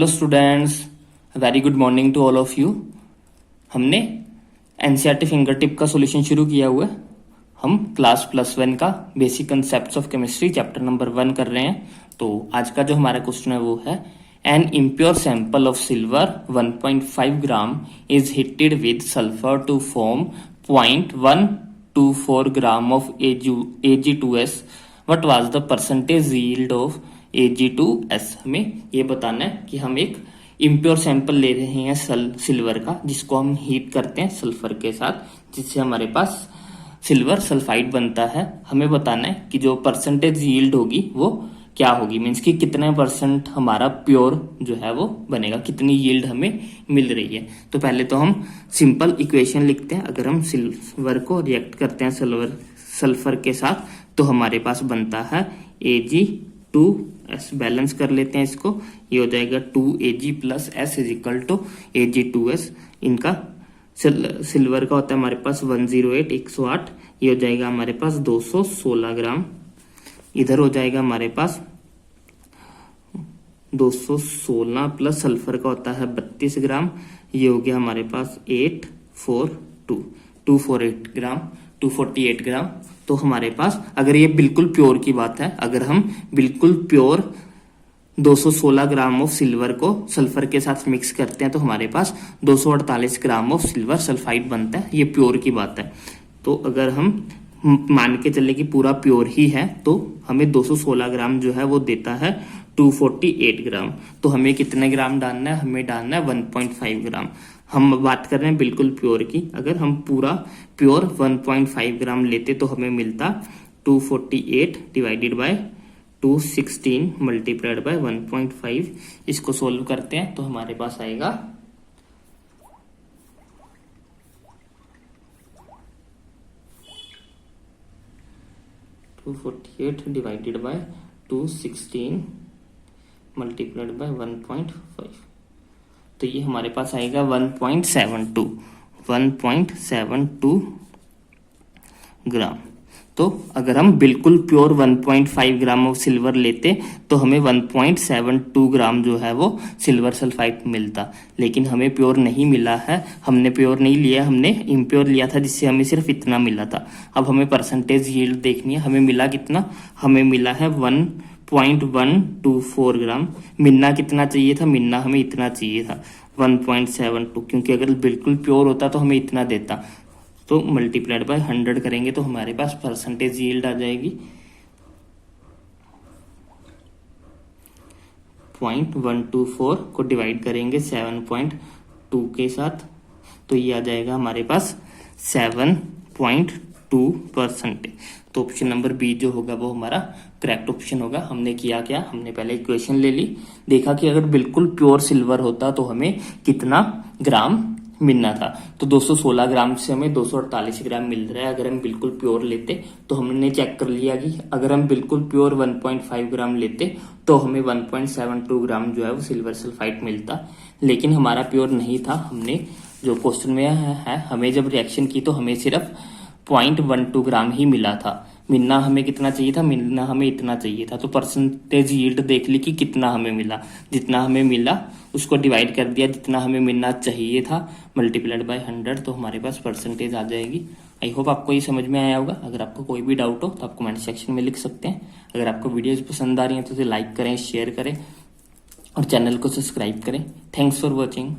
Hello students, very good morning to all of you. हमने NCERT finger tip का solution शुरू किया हुआ है। हम क्लास +1 का basic concepts of chemistry chapter number 1 कर रहे हैं। तो आज का जो हमारा क्वेश्चन है वो है an impure sample of silver 1.5 gram is heated with sulphur to form 0.124 gram of Ag2S। What was the percentage yield of Ag2S। हमें ये बताना है कि हम एक इम्प्योर सैंपल ले रहे हैं सिल्वर का, जिसको हम हीट करते हैं सल्फर के साथ, जिससे हमारे पास सिल्वर सल्फाइड बनता है। हमें बताना है कि जो परसेंटेज यील्ड होगी वो क्या होगी, मीन्स कि कितने परसेंट हमारा प्योर जो है वो बनेगा, कितनी यील्ड हमें मिल रही है। तो पहले तो हम सिंपल इक्वेशन लिखते हैं। अगर हम सिल्वर को रिएक्ट करते हैं सल्फर के साथ तो हमारे पास बनता है Ag2S। बैलेंस कर लेते हैं इसको, ये हो जाएगा 2Ag + S = Ag2S। इनका सिल्वर का होता है हमारे पास 108, ये हो जाएगा हमारे पास 216 ग्राम। इधर हो जाएगा हमारे पास 216 प्लस सल्फर का होता है 32 ग्राम, ये हो गया हमारे पास 248 ग्राम। तो हमारे पास अगर ये बिल्कुल प्योर की बात है, अगर हम बिल्कुल प्योर 216 ग्राम ऑफ सिल्वर को सल्फर के साथ मिक्स करते हैं तो हमारे पास 248 ग्राम ऑफ सिल्वर सल्फाइड बनता है। ये प्योर की बात है। तो अगर हम मान के चले कि पूरा प्योर ही है तो हमें 216 ग्राम जो है वो देता है 248 ग्राम। तो हमें कितने ग्राम डालना है, हमें डालना है 1.5 ग्राम। हम बात कर रहे हैं बिल्कुल प्योर की। अगर हम पूरा प्योर 1.5 ग्राम लेते तो हमें मिलता 248 डिवाइडेड बाय 216 मल्टीप्लाइड बाय 1.5। इसको सोल्व करते हैं तो हमारे पास आएगा 248 डिवाइडेड बाय 216 मल्टीप्लाइड बाय 1.5। तो ये हमारे पास आएगा 1.72 ग्राम। तो अगर हम बिल्कुल प्योर 1.5 ग्राम ऑफ सिल्वर लेते तो हमें 1.72 ग्राम जो है वो सिल्वर सल्फाइड मिलता, लेकिन हमें प्योर नहीं मिला है। हमने प्योर नहीं लिया, हमने इम्प्योर लिया था, जिससे हमें सिर्फ इतना मिला था। अब हमें परसेंटेज यील्ड देखनी है। हमें मिला कितना, हमें मिला है 1.124 ग्राम। मिलना कितना चाहिए था, मिलना हमें इतना चाहिए था 1.72, क्योंकि अगर बिल्कुल प्योर होता तो हमें इतना देता। तो मल्टीप्लाइड बाय 100 करेंगे तो हमारे पास परसेंटेज यील्ड आ जाएगी 0.124 को डिवाइड करेंगे 7.2 के साथ, तो ये आ जाएगा हमारे पास 7.2%। तो ऑप्शन नंबर बी जो होगा वो हमारा करेक्ट ऑप्शन होगा। हमने किया क्या, हमने पहले इक्वेशन ले ली, देखा कि अगर बिल्कुल प्योर सिल्वर होता तो हमें कितना ग्राम मिलना था। तो 216 ग्राम से हमें 248 ग्राम मिल रहा है। अगर हम बिल्कुल प्योर लेते तो हमने चेक कर लिया कि अगर हम बिल्कुल प्योर 1.5 ग्राम लेते तो हमें 1.72 ग्राम जो है वो सिल्वर सल्फाइड मिलता, लेकिन हमारा प्योर नहीं था। हमने जो क्वेश्चन में है हमें जब रिएक्शन की तो हमें सिर्फ 0.12 ग्राम ही मिला था। मिलना हमें कितना चाहिए था, मिलना हमें इतना चाहिए था। तो परसेंटेज यील्ड देख ली कि कितना हमें मिला, जितना हमें मिला उसको डिवाइड कर दिया जितना हमें मिलना चाहिए था मल्टीप्लाइड बाय 100, तो हमारे पास परसेंटेज आ जाएगी। आई होप आपको ये समझ में आया होगा। अगर आपको कोई भी डाउट हो तो आप कमेंट सेक्शन में लिख सकते हैं। अगर आपको वीडियोज पसंद आ रही है तो उसे लाइक करें, शेयर करें और चैनल को सब्सक्राइब करें। Thanks for watching.